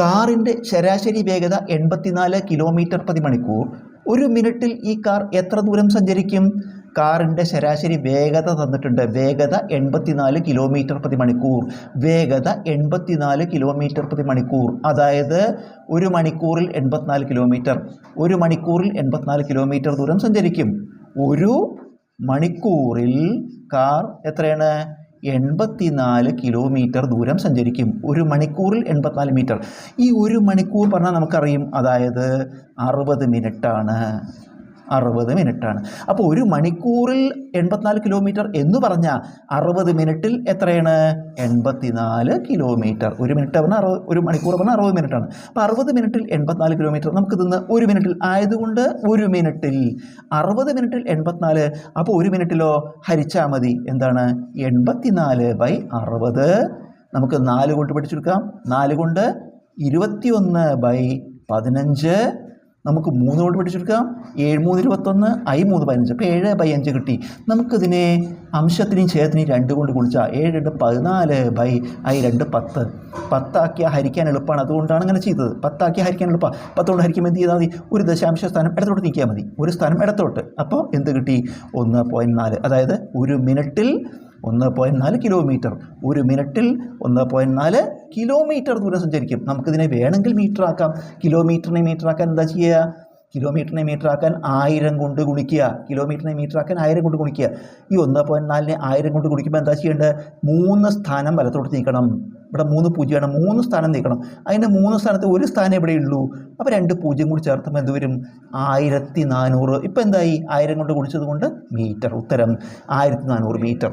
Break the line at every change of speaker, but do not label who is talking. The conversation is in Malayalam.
കാറിൻ്റെ ശരാശരി വേഗത 84 km/മണിക്കൂർ. ഒരു മിനിറ്റിൽ ഈ കാർ എത്ര ദൂരം സഞ്ചരിക്കും? കാറിൻ്റെ ശരാശരി വേഗത തന്നിട്ടുണ്ട്. വേഗത 84 km/മണിക്കൂർ. വേഗത 84 km/മണിക്കൂർ. അതായത് ഒരു മണിക്കൂറിൽ 84 കിലോമീറ്റർ. ഒരു മണിക്കൂറിൽ 84 കിലോമീറ്റർ ദൂരം സഞ്ചരിക്കും. ഒരു മണിക്കൂറിൽ കാർ എത്രയാണ്? 84 കിലോമീറ്റർ ദൂരം സഞ്ചരിക്കും. ഒരു മണിക്കൂറിൽ 84 മീറ്റർ. ഈ ഒരു മണിക്കൂർ പറഞ്ഞാൽ നമുക്കറിയും, അതായത് 60 മിനിറ്റാണ്. 60 മിനിറ്റാണ്. അപ്പോൾ ഒരു മണിക്കൂറിൽ 84 കിലോമീറ്റർ എന്ന് പറഞ്ഞാൽ 60 മിനിറ്റിൽ എത്രയാണ്? 84 കിലോമീറ്റർ. ഒരു മിനിറ്റ് പറഞ്ഞാൽ ഒരു മണിക്കൂർ പറഞ്ഞാൽ 60 മിനിറ്റാണ്. അപ്പോൾ 60 മിനിറ്റിൽ 84 കിലോമീറ്റർ. നമുക്കിതൊന്ന് ഒരു മിനിറ്റിൽ ആയതുകൊണ്ട് ഒരു മിനിറ്റിൽ 60 മിനിറ്റിൽ 84. അപ്പോൾ ഒരു മിനിറ്റിലോ ഹരിച്ചാൽ മതി. എന്താണ്? 84/60. നമുക്ക് 4 കൊണ്ട് പഠിച്ചെടുക്കാം. 4 കൊണ്ട് 21/15. നമുക്ക് 3 കൊണ്ട് പഠിച്ചെടുക്കാം. 7 3 21, I 3 15. അപ്പോൾ 7/5 കിട്ടി. നമുക്കിതിനെ അംശത്തിനെയും ഛേദത്തിനെയും 2 കൊണ്ട് ഗുണിച്ചാൽ 7 2 14/I 2 10. 10 ആക്കിയാൽ ഹരിക്കാൻ എളുപ്പമാണ്. അതുകൊണ്ടാണ് അങ്ങനെ ചെയ്തത്. 10 ആക്കിയാൽ ഹരിക്കാൻ എളുപ്പമാണ്. 10 കൊണ്ട് ഹരിക്കുമ്പോൾ എന്ത് ചെയ്താൽ മതി? ഒരു ദശാംശ സ്ഥാനം ഇടത്തോട്ട് നീക്കിയാൽ മതി. ഒരു സ്ഥാനം ഇടത്തോട്ട്. അപ്പോൾ എന്ത് കിട്ടി? 1.4. അതായത് ഒരു മിനിറ്റിൽ 1.4 കിലോമീറ്റർ. ഒരു മിനിറ്റിൽ 1.4 കിലോമീറ്റർ ദൂരം സഞ്ചരിക്കും. നമുക്കിതിനെ വേണമെങ്കിൽ മീറ്റർ ആക്കാം. കിലോമീറ്ററിനെ മീറ്റർ ആക്കാൻ എന്താ ചെയ്യുക? കിലോമീറ്ററിനെ മീറ്റർ ആക്കാൻ 1000 കൊണ്ട് ഗുണിക്കുക. കിലോമീറ്ററിനെ മീറ്റർ ആക്കാൻ 1000 കൊണ്ട് ഗുണിക്കുക. ഈ 1.4നെ 1000 കൊണ്ട് ഗുണിക്കുമ്പോൾ എന്താ ചെയ്യേണ്ടത്? 3 സ്ഥാനം വലത്തോട്ട് നീക്കണം. ഇവിടെ 3 പൂജ്യമാണ്. 3 സ്ഥാനം നീക്കണം. അതിൻ്റെ 3 സ്ഥാനത്ത് ഒരു സ്ഥാനം എവിടെയുള്ളൂ. അപ്പോൾ 2 പൂജ്യം കൂടി ചേർത്തുമ്പോൾ എന്ത് വരും? 1400. ഇപ്പോൾ എന്തായി? 1000 കൊണ്ട് ഗുണിച്ചത് കൊണ്ട് മീറ്റർ. ഉത്തരം 1400 മീറ്റർ.